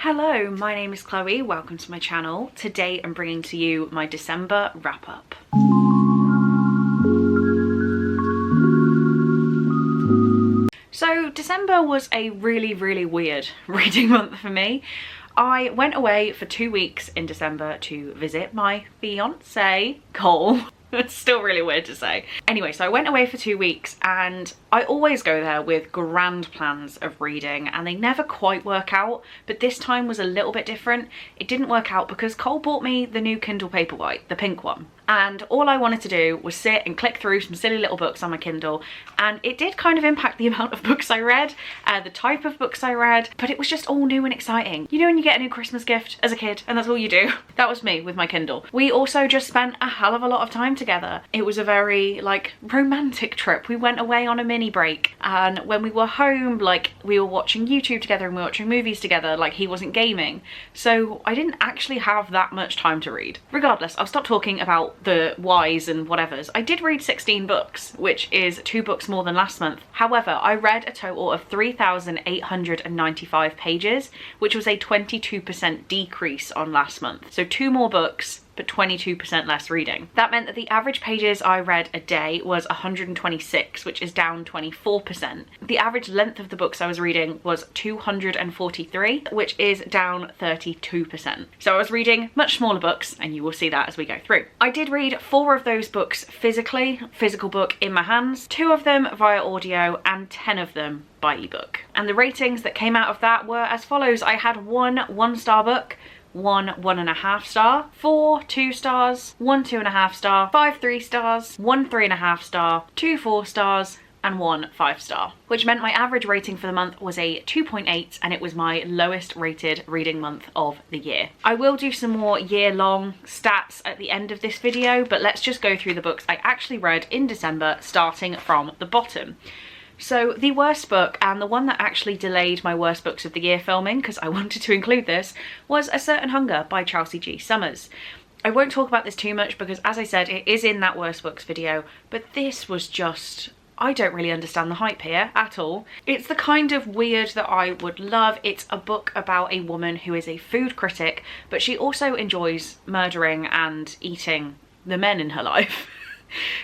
Hello, my name is Chloe, welcome to my channel. Today I'm bringing to you my December wrap up. So December was a really weird reading month for me. I went away for 2 weeks in December to visit my fiance, Cole. It's still really weird to say. Anyway, so I went away for 2 weeks and I always go there with grand plans of reading and they never quite work out, but this time was a little bit different. It didn't work out because Cole bought me the new Kindle Paperwhite, the pink one. And all I wanted to do was sit and click through some silly little books on my Kindle, and it did kind of impact the amount of books I read, the type of books I read, but it was just all new and exciting. You know when you get a new Christmas gift as a kid and that's all you do? That was me with my Kindle. We also just spent a hell of a lot of time together. It was a very romantic trip. We went away on a mini break, and when we were home, we were watching YouTube together and we were watching movies together. He wasn't gaming, so I didn't actually have that much time to read. Regardless, I'll stop talking about the whys and whatevers. I did read 16 books, which is 2 books more than last month. However, I read a total of 3,895 pages, which was a 22% decrease on last month. So 2 more books, but 22% less reading. That meant that the average pages I read a day was 126, which is down 24%. The average length of the books I was reading was 243, which is down 32%. So I was reading much smaller books, and you will see that as we go through. I did read 4 of those books physically, physical book in my hands, 2 of them via audio, and 10 of them by ebook. And the ratings that came out of that were as follows. I had 1 1-star book, 1 1.5 star, 4 2 stars, 1 2.5 star, 5 3 stars, 1 3.5 star, 2 4 stars, and 1 5 star, which meant my average rating for the month was a 2.8, and it was my lowest rated reading month of the year. I will do some more year-long stats at the end of this video, but let's just go through the books I actually read in December, starting from the bottom. So the worst book, and the one that actually delayed my worst books of the year filming, because I wanted to include this, was A Certain Hunger by Chelsea G. Summers. I won't talk about this too much because, as I said, it is in that worst books video, but this was just... I don't really understand the hype here at all. It's the kind of weird that I would love. It's a book about a woman who is a food critic, but she also enjoys murdering and eating the men in her life.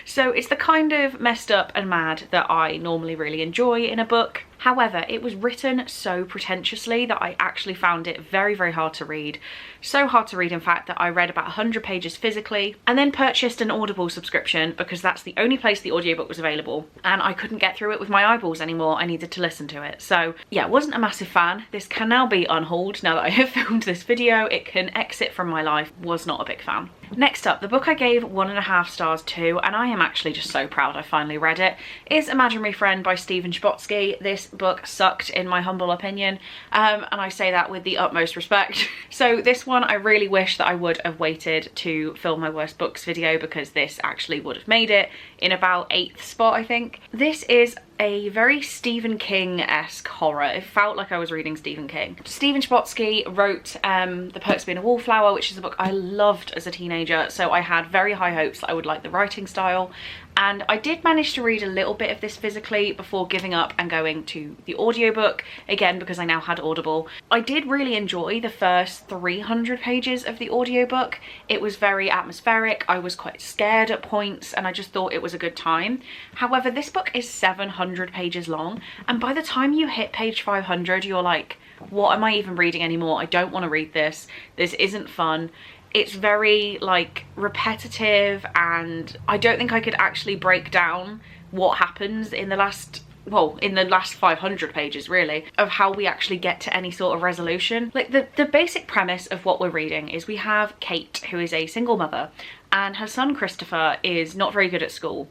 So it's the kind of messed up and mad that I normally really enjoy in a book. However, it was written so pretentiously that I actually found it very hard to read. So hard to read, in fact, that I read about 100 pages physically and then purchased an Audible subscription because that's the only place the audiobook was available, and I couldn't get through it with my eyeballs anymore. I needed to listen to it. So yeah, wasn't a massive fan. This can now be unhauled now that I have filmed this video. It can exit from my life. Was not a big fan. Next up, the book I gave 1.5 stars to, and I am actually just so proud I finally read it, is Imaginary Friend by Stephen Chbosky. This book sucked in my humble opinion, and I say that with the utmost respect. So this one I really wish that I would have waited to film my worst books video, because this actually would have made it in about 8th spot, I think. This is a very Stephen King-esque horror. It felt like I was reading Stephen King. Stephen Chbosky wrote The Perks of Being a Wallflower, which is a book I loved as a teenager, so I had very high hopes that I would like the writing style. And I did manage to read a little bit of this physically before giving up and going to the audiobook, again because I now had Audible. I did really enjoy the first 300 pages of the audiobook. It was very atmospheric. I was quite scared at points and I just thought it was a good time. However, this book is 700 pages long, and by the time you hit page 500 you're like, what am I even reading anymore? I don't want to read this. This isn't fun. It's very repetitive, and I don't think I could actually break down what happens in the last 500 pages really, of how we actually get to any sort of resolution. The basic premise of what we're reading is we have Kate, who is a single mother, and her son Christopher is not very good at school.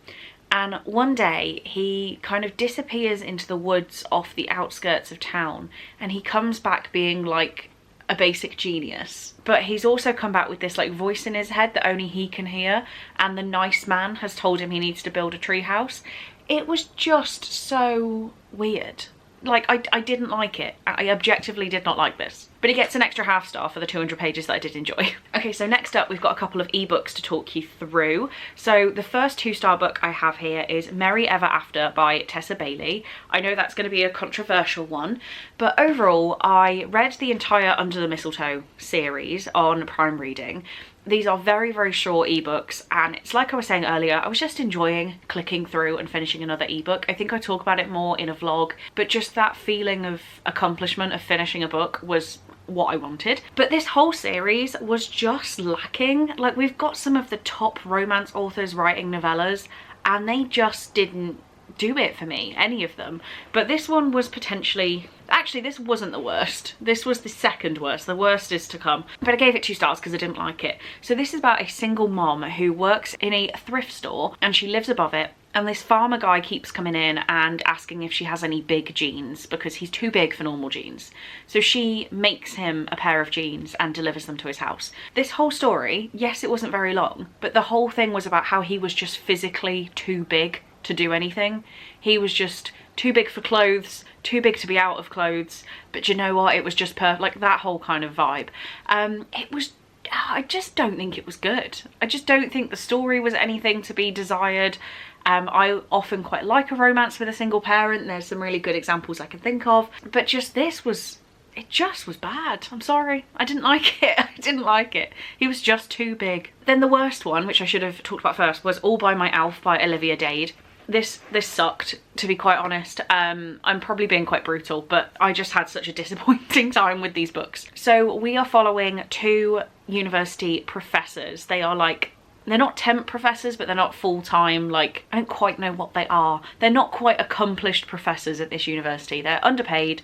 And one day he kind of disappears into the woods off the outskirts of town, and he comes back being like a basic genius, but he's also come back with this voice in his head that only he can hear, and the nice man has told him he needs to build a treehouse. It was just so weird. I didn't like it. I objectively did not like this. but it gets an extra half star for the 200 pages that I did enjoy. Okay, so next up we've got a couple of ebooks to talk you through. So the first 2-star book I have here is Merry Ever After by Tessa Bailey. I know that's going to be a controversial one, but overall I read the entire Under the Mistletoe series on Prime Reading. These are very, very short ebooks, and it's like I was saying earlier, I was just enjoying clicking through and finishing another ebook. I think I talk about it more in a vlog, but just that feeling of accomplishment of finishing a book was what I wanted. But this whole series was just lacking. Like, we've got some of the top romance authors writing novellas, and they just didn't do it for me, any of them. But this one was potentially, actually this wasn't the worst, this was the second worst. The worst is to come, but I gave it 2 stars because I didn't like it. So this is about a single mom who works in a thrift store and she lives above it, and this farmer guy keeps coming in and asking if she has any big jeans because he's too big for normal jeans. So she makes him a pair of jeans and delivers them to his house. This whole story, yes, it wasn't very long, but the whole thing was about how he was just physically too big to do anything. He was just too big for clothes, too big to be out of clothes, but you know what, it was just perfect, like that whole kind of vibe. I just don't think it was good. I just don't think the story was anything to be desired. I often quite like a romance with a single parent. There's some really good examples I can think of, but just this was, it just was bad. I'm sorry, I didn't like it. I didn't like it. He was just too big. Then the worst one, which I should have talked about first, was All by My Alf by Olivia Dade. This sucked, to be quite honest. I'm probably being quite brutal, but I just had such a disappointing time with these books. So we are following 2 university professors. They are like, they're not temp professors, but they're not full-time, like, I don't quite know what they are. They're not quite accomplished professors at this university. They're underpaid,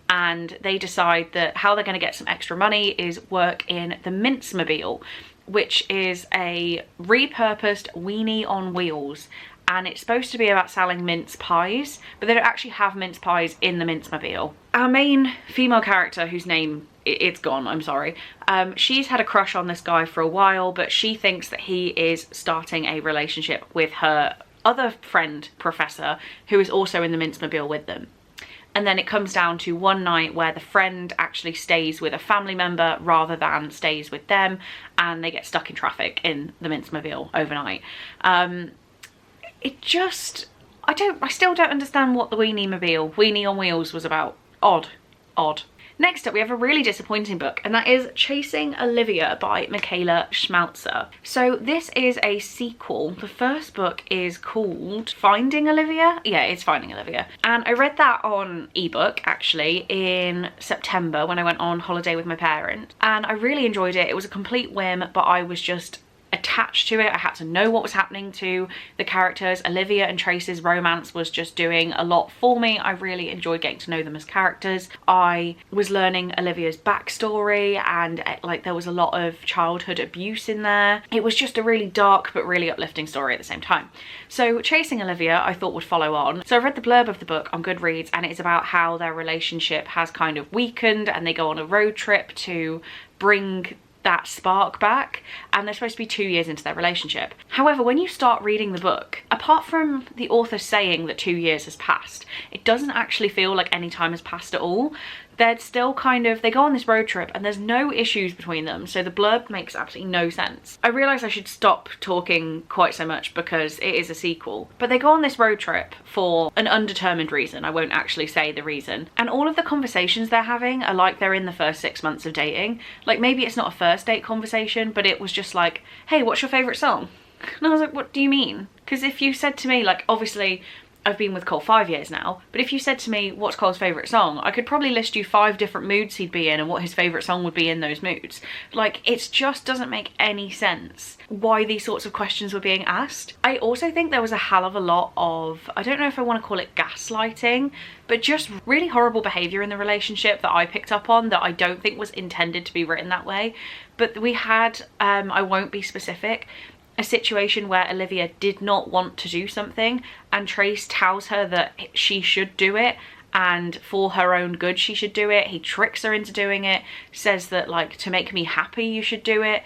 and they decide that how they're going to get some extra money is work in the Mince-mobile, which is a repurposed weenie on wheels. And it's supposed to be about selling mince pies, but they don't actually have mince pies in the Mince-mobile. Our main female character, whose name, it's gone, I'm sorry, she's had a crush on this guy for a while, but she thinks that he is starting a relationship with her other friend, Professor, who is also in the Mince-mobile with them. And then it comes down to one night where the friend actually stays with a family member rather than stays with them, and they get stuck in traffic in the Mince-mobile overnight. It just, I still don't understand what the Weenie on Wheels was about. Odd. Next up, we have a really disappointing book, and that is Chasing Olivia by Michaela Schmalzer. So this is a sequel. The first book is called Finding Olivia. Yeah, it's Finding Olivia. And I read that on ebook, actually, in September when I went on holiday with my parents. And I really enjoyed it. It was a complete whim, but I was just attached to it. I had to know what was happening to the characters. Olivia and Trace's romance was just doing a lot for me. I really enjoyed getting to know them as characters. I was learning Olivia's backstory, and like there was a lot of childhood abuse in there. It was just a really dark but really uplifting story at the same time. So Chasing Olivia I thought would follow on. So I read the blurb of the book on Goodreads, and it's about how their relationship has kind of weakened, and they go on a road trip to bring that spark back, and they're supposed to be 2 years into their relationship. However, when you start reading the book, apart from the author saying that 2 years has passed, it doesn't actually feel like any time has passed at all. They're still kind of, they go on this road trip and there's no issues between them, so the blurb makes absolutely no sense. I realise I should stop talking quite so much because it is a sequel, but they go on this road trip for an undetermined reason. I won't actually say the reason, and all of the conversations they're having are like they're in the first 6 months of dating. Like, maybe it's not a first date conversation, but it was just like, hey, what's your favourite song? And I was like, what do you mean? Because if you said to me, like, obviously I've been with Cole 5 years now, but if you said to me, what's Cole's favourite song? I could probably list you 5 different moods he'd be in and what his favourite song would be in those moods. Like, it just doesn't make any sense why these sorts of questions were being asked. I also think there was a hell of a lot of, I don't know if I want to call it gaslighting, but just really horrible behaviour in the relationship that I picked up on that I don't think was intended to be written that way. But we had, I won't be specific, a situation where Olivia did not want to do something and Trace tells her that she should do it, and for her own good she should do it. He tricks her into doing it, says that, like, to make me happy you should do it.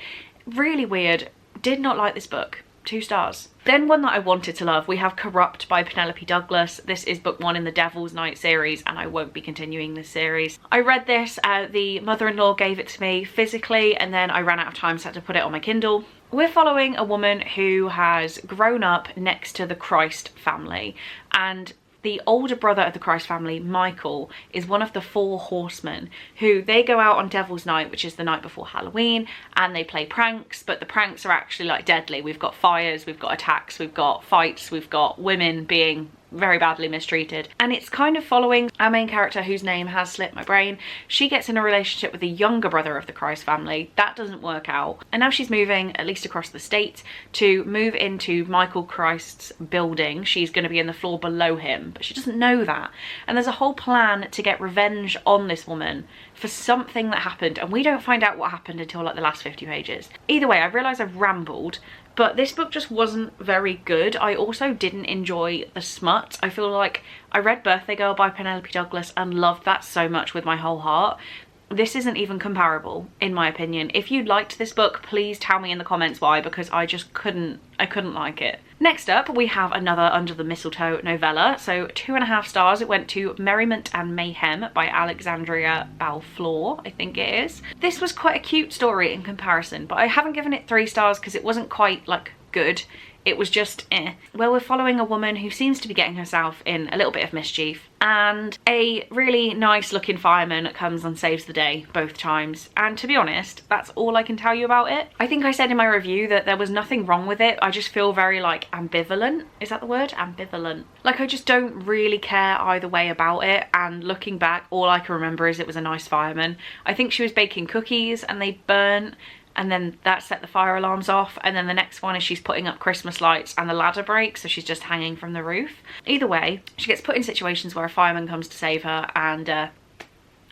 Really weird. Did not like this book. 2 stars. Then one that I wanted to love, we have Corrupt by Penelope Douglas. This is book 1 in the Devil's Night series, and I won't be continuing this series. I read this, the mother-in-law gave it to me physically, and then I ran out of time so I had to put it on my Kindle. We're following a woman who has grown up next to the Christ family, and the older brother of the Christ family, Michael, is one of the 4 horsemen who they go out on Devil's Night, which is the night before Halloween, and they play pranks, but the pranks are actually like deadly. We've got fires, we've got attacks, we've got fights, we've got women being very badly mistreated, and it's kind of following our main character, whose name has slipped my brain. She gets in a relationship with the younger brother of the Christ family. That doesn't work out, and now she's moving, at least across the state, to move into Michael Christ's building. She's going to be in the floor below him, but she doesn't know that, and there's a whole plan to get revenge on this woman for something that happened, and we don't find out what happened until like the last 50 pages. Either way, I realise I've rambled, but this book just wasn't very good. I also didn't enjoy the smut. I feel like I read Birthday Girl by Penelope Douglas and loved that so much with my whole heart. This isn't even comparable, in my opinion. If you liked this book, please tell me in the comments why, because I just couldn't like it. Next up, we have another Under the Mistletoe novella. So 2.5 stars. It went to Merriment and Mayhem by Alexandria Balfour, I think it is. This was quite a cute story in comparison, but I haven't given it 3 stars because it wasn't quite like good. It was just Well, we're following a woman who seems to be getting herself in a little bit of mischief, and a really nice looking fireman comes and saves the day both times. And to be honest, that's all I can tell you about it. I think I said in my review that there was nothing wrong with it. I just feel very like ambivalent. Is that the word? Ambivalent. Like I just don't really care either way about it, and looking back, all I can remember is it was a nice fireman. I think she was baking cookies and they burnt, and then that set the fire alarms off, and then the next one is she's putting up Christmas lights and the ladder breaks, so she's just hanging from the roof. Either way, she gets put in situations where a fireman comes to save her, and that's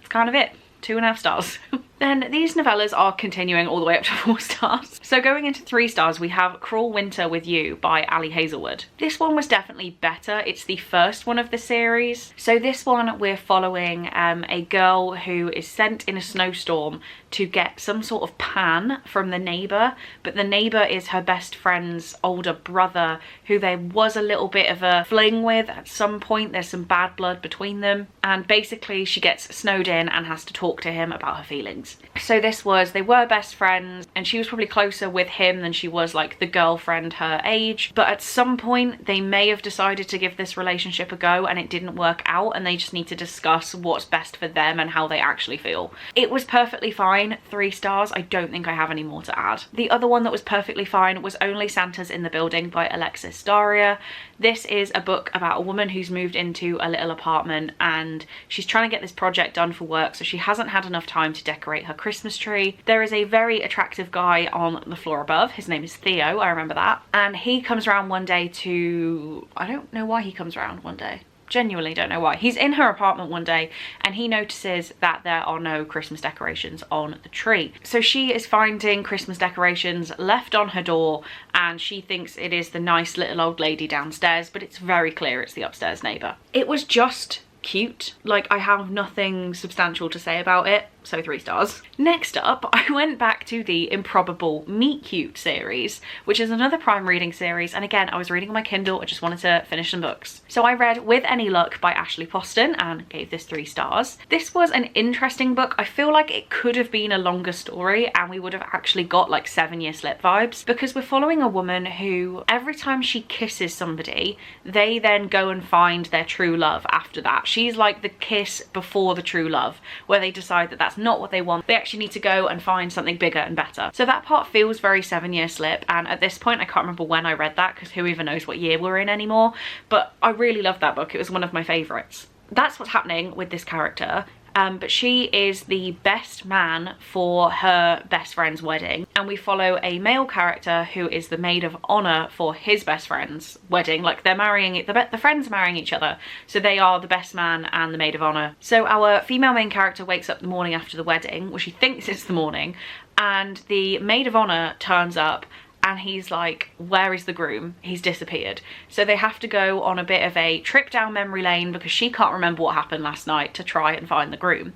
kind of it. 2.5 stars. Then these novellas are continuing all the way up to 4 stars. So going into 3 stars, we have Cruel Winter with You by Ali Hazelwood. This one was definitely better. It's the first one of the series. So this one, we're following a girl who is sent in a snowstorm to get some sort of pan from the neighbour, but the neighbour is her best friend's older brother, who there was a little bit of a fling with at some point. There's some bad blood between them, and basically she gets snowed in and has to talk to him about her feelings. So this was, they were best friends, and she was probably closer with him than she was like the girlfriend her age, but at some point they may have decided to give this relationship a go and it didn't work out, and they just need to discuss what's best for them and how they actually feel. It was perfectly fine. 3 stars. I don't think I have any more to add. The other one that was perfectly fine was Only Santa's in the Building by Alexis Daria. This is a book about a woman who's moved into a little apartment, and she's trying to get this project done for work, so she hasn't had enough time to decorate her Christmas tree. There is a very attractive guy on the floor above. His name is Theo, I remember that. And he comes around one day to... I don't know why he comes around one day. Genuinely don't know why. He's in her apartment one day and he notices that there are no Christmas decorations on the tree. So she is finding Christmas decorations left on her door, and she thinks it is the nice little old lady downstairs, but it's very clear it's the upstairs neighbour. It was just cute. Like, I have nothing substantial to say about it, so 3 stars. Next up, I went back to the Improbable Meet Cute series, which is another Prime reading series, and again, I was reading on my Kindle. I just wanted to finish some books. So I read With Any Luck by Ashley Poston and gave this 3 stars. This was an interesting book. I feel like it could have been a longer story and we would have actually got like 7-Year Slip vibes, because we're following a woman who every time she kisses somebody, they then go and find their true love after that. She's like the kiss before the true love, where they decide that that's not what they want. They actually need to go and find something bigger and better. So that part feels very 7-Year Slip, and at this point I can't remember when I read that, because who even knows what year we're in anymore, but I really loved that book. It was one of my favourites. That's what's happening with this character. But she is the best man for her best friend's wedding, and we follow a male character who is the maid of honor for his best friend's wedding. Like, they're marrying it, the friends marrying each other, so they are the best man and the maid of honor. So our female main character wakes up the morning after the wedding, well, she thinks it's the morning, and the maid of honor turns up and he's like, where is the groom? He's disappeared. So they have to go on a bit of a trip down memory lane, because she can't remember what happened last night, to try and find the groom.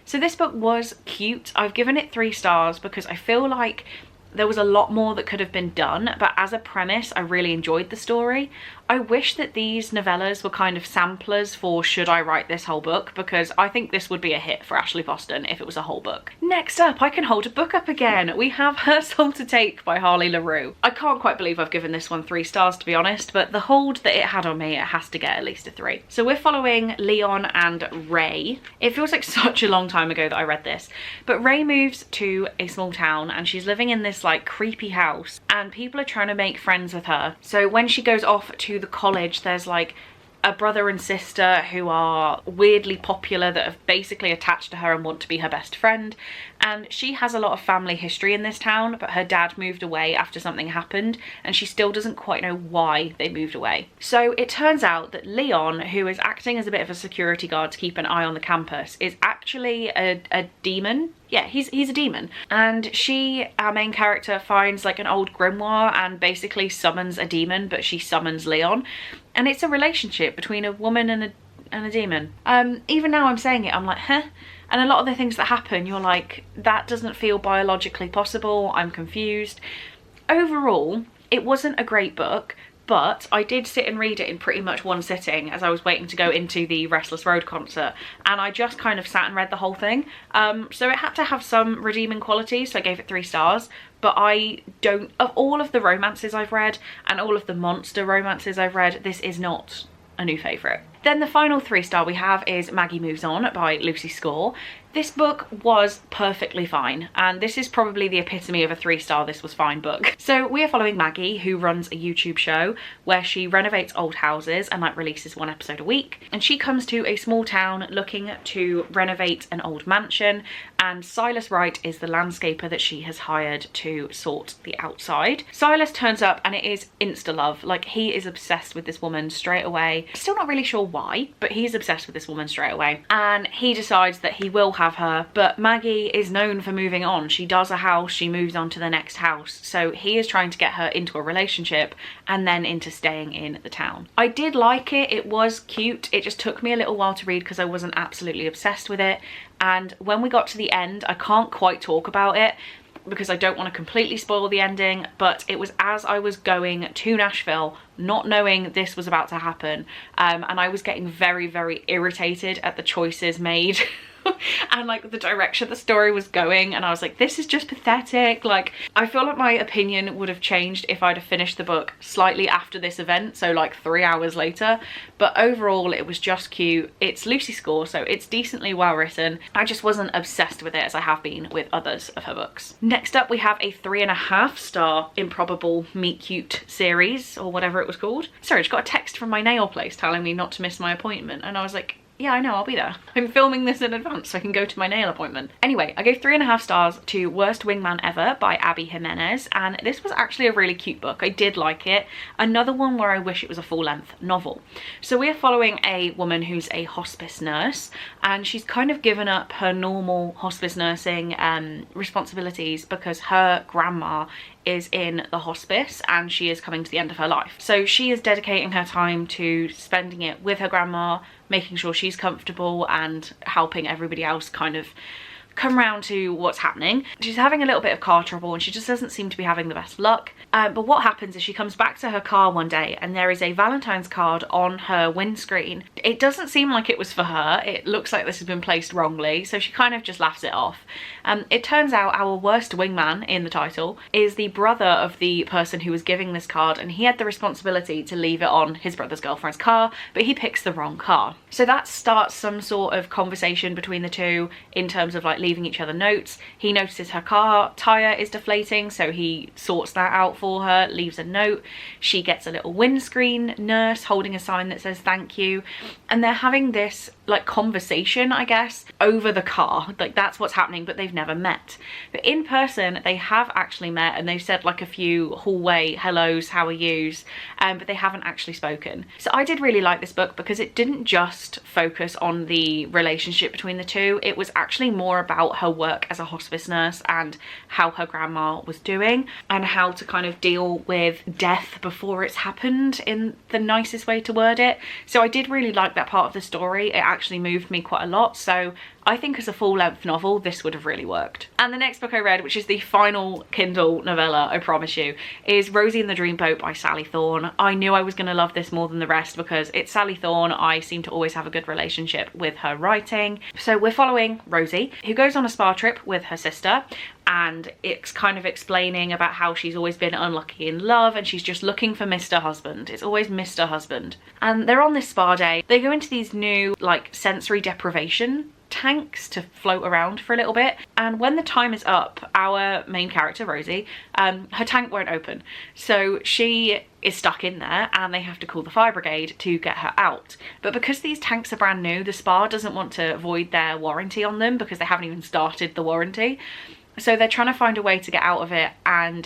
So this book was cute. I've given it 3 stars because I feel like There was a lot more that could have been done, but as a premise, I really enjoyed the story. I wish that these novellas were kind of samplers for should I write this whole book, because I think this would be a hit for Ashley Poston if it was a whole book. Next up, I can hold a book up again. We have Her Soul to Take by Harley LaRue. I can't quite believe I've given this one 3 stars, to be honest, but the hold that it had on me, it has to get at least a 3. So we're following Leon and Ray. It feels like such a long time ago that I read this, but Ray moves to a small town and she's living in this like creepy house and people are trying to make friends with her. So when she goes off to the college, there's like a brother and sister who are weirdly popular that have basically attached to her and want to be her best friend. And she has a lot of family history in this town, but her dad moved away after something happened and she still doesn't quite know why they moved away. So it turns out that Leon, who is acting as a bit of a security guard to keep an eye on the campus, is actually a demon. Yeah, he's a demon. And she, our main character, finds like an old grimoire and basically summons a demon, but she summons Leon. And it's a relationship between a woman and a demon. Even now I'm saying it, I'm like, huh? And a lot of the things that happen, you're like, that doesn't feel biologically possible, I'm confused. Overall, it wasn't a great book, but I did sit and read it in pretty much one sitting as I was waiting to go into the Restless Road concert, and I just kind of sat and read the whole thing. So it had to have some redeeming qualities, so I gave it 3 stars. But I don't, of all of the romances I've read and all of the monster romances I've read, this is not a new favourite. Then the final 3-star we have is Maggie Moves On by Lucy Score. This book was perfectly fine, and this is probably the epitome of a 3-star this was fine book. So we are following Maggie, who runs a YouTube show where she renovates old houses and like releases 1 episode a week. And she comes to a small town looking to renovate an old mansion, and Silas Wright is the landscaper that she has hired to sort the outside. Silas turns up and it is insta-love. Like, he is obsessed with this woman straight away. Still not really sure why, but he's obsessed with this woman straight away. And he decides that he will have her, but Maggie is known for moving on. She does a house, she moves on to the next house. So he is trying to get her into a relationship and then into staying in the town. I did like it, it was cute. It just took me a little while to read because I wasn't absolutely obsessed with it. And when we got to the end, I can't quite talk about it because I don't want to completely spoil the ending, but it was as I was going to Nashville, not knowing this was about to happen, and I was getting very, very irritated at the choices made and like the direction the story was going, and I was like, this is just pathetic. Like, I feel like my opinion would have changed if I'd have finished the book slightly after this event, so like 3 hours later. But overall it was just cute. It's Lucy Score, so it's decently well written. I just wasn't obsessed with it as I have been with others of her books. Next up we have a 3.5-star Improbable Meet Cute series, or whatever it was called. Sorry, I just got a text from my nail place telling me not to miss my appointment, and I was like, yeah, I know, I'll be there. I'm filming this in advance so I can go to my nail appointment. Anyway, I gave 3.5 stars to Worst Wingman Ever by Abby Jimenez, and this was actually a really cute book. I did like it. Another one where I wish it was a full-length novel. So we're following a woman who's a hospice nurse, and she's kind of given up her normal hospice nursing responsibilities because her grandma is in the hospice and she is coming to the end of her life. So she is dedicating her time to spending it with her grandma, making sure she's comfortable and helping everybody else kind of come round to what's happening. She's having a little bit of car trouble and she just doesn't seem to be having the best luck. But what happens is she comes back to her car one day and there is a Valentine's card on her windscreen. It doesn't seem like it was for her. It looks like this has been placed wrongly, so she kind of just laughs it off. It turns out our worst wingman in the title is the brother of the person who was giving this card, and he had the responsibility to leave it on his brother's girlfriend's car, but he picks the wrong car. So that starts some sort of conversation between the two in terms of like leaving each other notes. He notices her car tire is deflating, so he sorts that out for her, leaves a note. She gets a little windscreen nurse holding a sign that says thank you, and they're having this like conversation, I guess, over the car. Like, that's what's happening, but they've never met. But in person they have actually met, and they've said like a few hallway hellos, how are yous, but they haven't actually spoken. So I did really like this book because it didn't just focus on the relationship between the two. It was actually more about her work as a hospice nurse and how her grandma was doing and how to kind of deal with death before it's happened, in the nicest way to word it. So I did really like that part of the story. It actually moved me quite a lot, so I think as a full-length novel, this would have really worked. And the next book I read, which is the final Kindle novella, I promise you, is Rosie and the Dreamboat by Sally Thorne. I knew I was going to love this more than the rest because it's Sally Thorne. I seem to always have a good relationship with her writing. So we're following Rosie, who goes on a spa trip with her sister, and it's kind of explaining about how she's always been unlucky in love and she's just looking for Mr. Husband. It's always Mr. Husband. And they're on this spa day. They go into these new like sensory deprivation tanks to float around for a little bit, and when the time is up, our main character Rosie, her tank won't open, so she is stuck in there and they have to call the fire brigade to get her out. But because these tanks are brand new, the spa doesn't want to void their warranty on them because they haven't even started the warranty. So they're trying to find a way to get out of it, and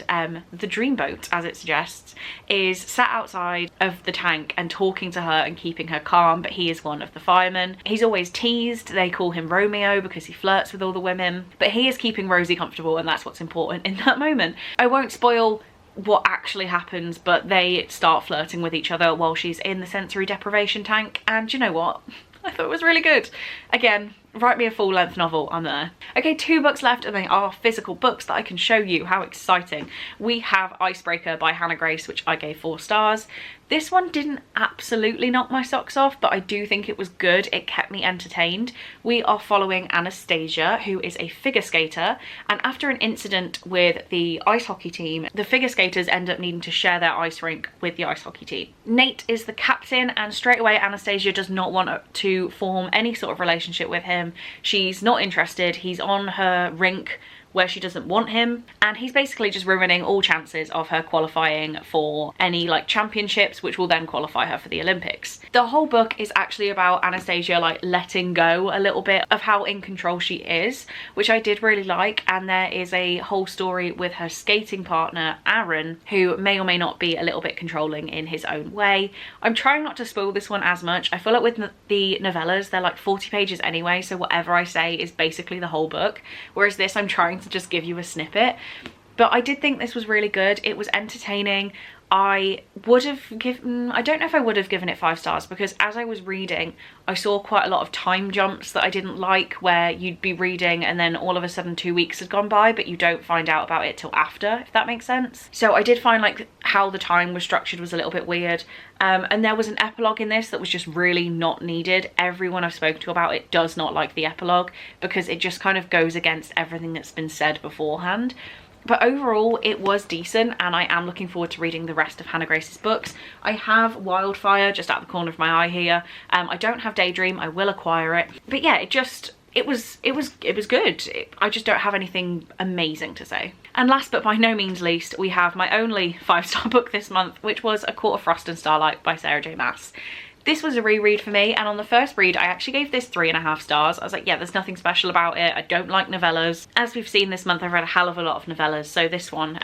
the Dreamboat, as it suggests, is sat outside of the tank and talking to her and keeping her calm, but he is one of the firemen. He's always teased. They call him Romeo because he flirts with all the women, but he is keeping Rosie comfortable, and that's what's important in that moment. I won't spoil what actually happens, but they start flirting with each other while she's in the sensory deprivation tank, and you know what? I thought it was really good. Again, write me a full-length novel, I'm there. Okay, 2 books left, and they are physical books that I can show you. How exciting. We have Icebreaker by Hannah Grace, which I gave 4 stars. This one didn't absolutely knock my socks off, but I do think it was good. It kept me entertained. We are following Anastasia, who is a figure skater, and after an incident with the ice hockey team, the figure skaters end up needing to share their ice rink with the ice hockey team. Nate is the captain, and straight away Anastasia does not want to form any sort of relationship with him. She's not interested. He's on her rink where she doesn't want him, and he's basically just ruining all chances of her qualifying for any like championships, which will then qualify her for the Olympics. The whole book is actually about Anastasia like letting go a little bit of how in control she is, which I did really like, and there is a whole story with her skating partner Aaron, who may or may not be a little bit controlling in his own way. I'm trying not to spoil this one as much. I feel like with the novellas, they're like 40 pages anyway, so whatever I say is basically the whole book, whereas this I'm trying to just give you a snippet. But I did think this was really good. It was entertaining. I would have given, I don't know if I would have given it 5 stars, because as I was reading I saw quite a lot of time jumps that I didn't like, where you'd be reading and then all of a sudden 2 weeks had gone by but you don't find out about it till after, if that makes sense. So I did find like how the time was structured was a little bit weird, and there was an epilogue in this that was just really not needed. Everyone I've spoken to about it does not like the epilogue because it just kind of goes against everything that's been said beforehand. But overall, it was decent, and I am looking forward to reading the rest of Hannah Grace's books. I have Wildfire just out the corner of my eye here. I don't have Daydream. I will acquire it. But yeah, it was good. I just don't have anything amazing to say. And last but by no means least, we have my only 5-star book this month, which was A Court of Frost and Starlight by Sarah J Maas. This was a reread for me, and on the first read I actually gave this 3.5 stars. I was like, yeah, there's nothing special about it. I don't like novellas. As we've seen this month, I've read a hell of a lot of novellas, so this one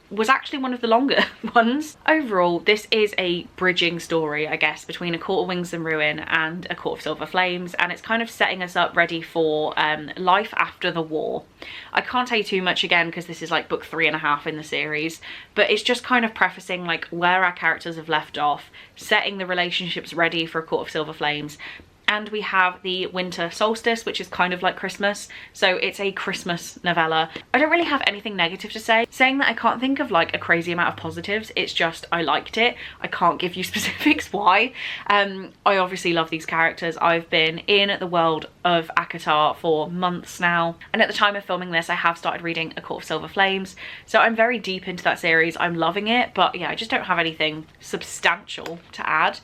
was actually one of the longer ones. Overall, this is a bridging story, I guess, between A Court of Wings and Ruin and A Court of Silver Flames, and it's kind of setting us up ready for life after the war. I can't tell you too much again because this is like book 3.5 in the series, but it's just kind of prefacing like where our characters have left off, setting the relationships ready for A Court of Silver Flames. And we have the winter solstice, which is kind of like Christmas, so it's a Christmas novella. I don't really have anything negative to say. Saying that I can't think of like a crazy amount of positives, it's just I liked it. I can't give you specifics why. I obviously love these characters. I've been in the world of ACOTAR for months now, and at the time of filming this I have started reading A Court of Silver Flames, so I'm very deep into that series. I'm loving it, but yeah, I just don't have anything substantial to add.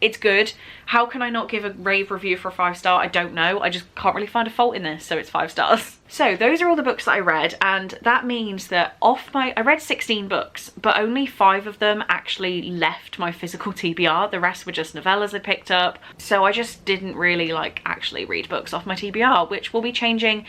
It's good. How can I not give a rave review for a 5-star? I don't know. I just can't really find a fault in this, so it's 5 stars. So those are all the books that I read, and that means that I read 16 books, but only 5 of them actually left my physical TBR. The rest were just novellas I picked up. So I just didn't really like actually read books off my TBR, which will be changing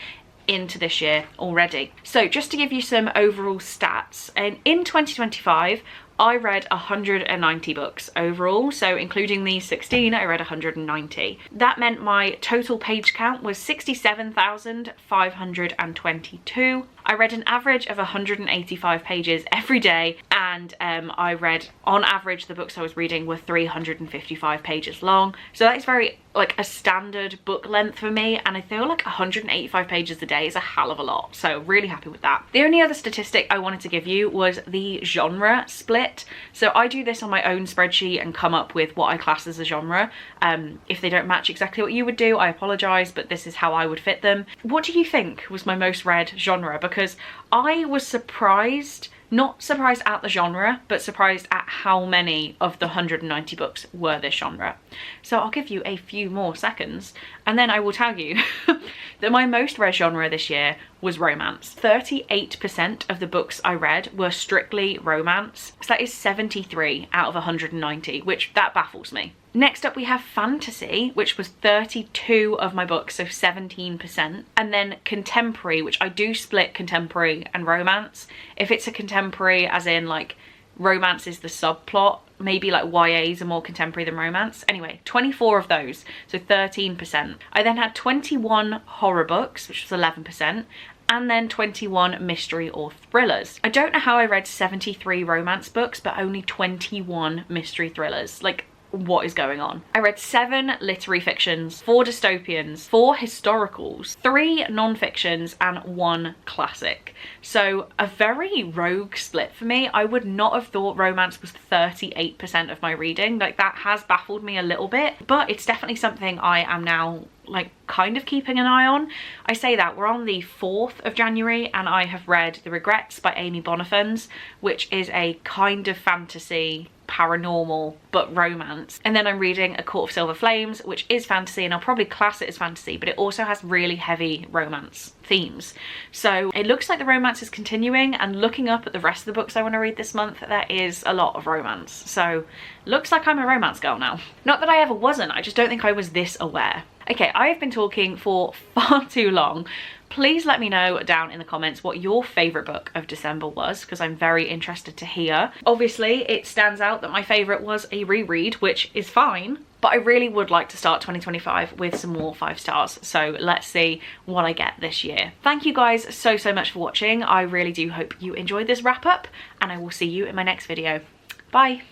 into this year already. So just to give you some overall stats, and in 2025 I read 190 books overall, so including these 16, I read 190. That meant my total page count was 67,522. I read an average of 185 pages every day, and I read, on average, the books I was reading were 355 pages long. So that is very, like, a standard book length for me, and I feel like 185 pages a day is a hell of a lot, so really happy with that. The only other statistic I wanted to give you was the genre split. So I do this on my own spreadsheet and come up with what I class as a genre. If they don't match exactly what you would do, I apologise, but this is how I would fit them. What do you think was my most read genre? Because I was surprised, not surprised at the genre, but surprised at how many of the 190 books were this genre. So I'll give you a few more seconds and then I will tell you that my most read genre this year was romance. 38% of the books I read were strictly romance. So that is 73 out of 190, which that baffles me. Next up we have fantasy, which was 32 of my books, so 17%. And then contemporary, which I do split contemporary and romance. If it's a contemporary as in like romance is the subplot, maybe like YAs are more contemporary than romance. Anyway, 24 of those, so 13%. I then had 21 horror books, which was 11%. And then 21 mystery or thrillers. I don't know how I read 73 romance books, but only 21 mystery thrillers. Like, what is going on? I read 7 literary fictions, 4 dystopians, 4 historicals, 3 non-fictions, and 1 classic. So a very rogue split for me. I would not have thought romance was 38% of my reading. Like, that has baffled me a little bit, but it's definitely something I am now like kind of keeping an eye on. I say that we're on the 4th of January and I have read The Regrets by Amy Bonifants, which is a kind of fantasy, paranormal, but romance. And then I'm reading A Court of Silver Flames, which is fantasy, and I'll probably class it as fantasy, but it also has really heavy romance themes. So it looks like the romance is continuing, and looking up at the rest of the books I want to read this month, there is a lot of romance. So looks like I'm a romance girl now. Not that I ever wasn't, I just don't think I was this aware. Okay, I have been talking for far too long. Please let me know down in the comments what your favourite book of December was, because I'm very interested to hear. Obviously, it stands out that my favourite was a reread, which is fine, but I really would like to start 2025 with some more 5 stars. So let's see what I get this year. Thank you guys so much for watching. I really do hope you enjoyed this wrap up, and I will see you in my next video. Bye.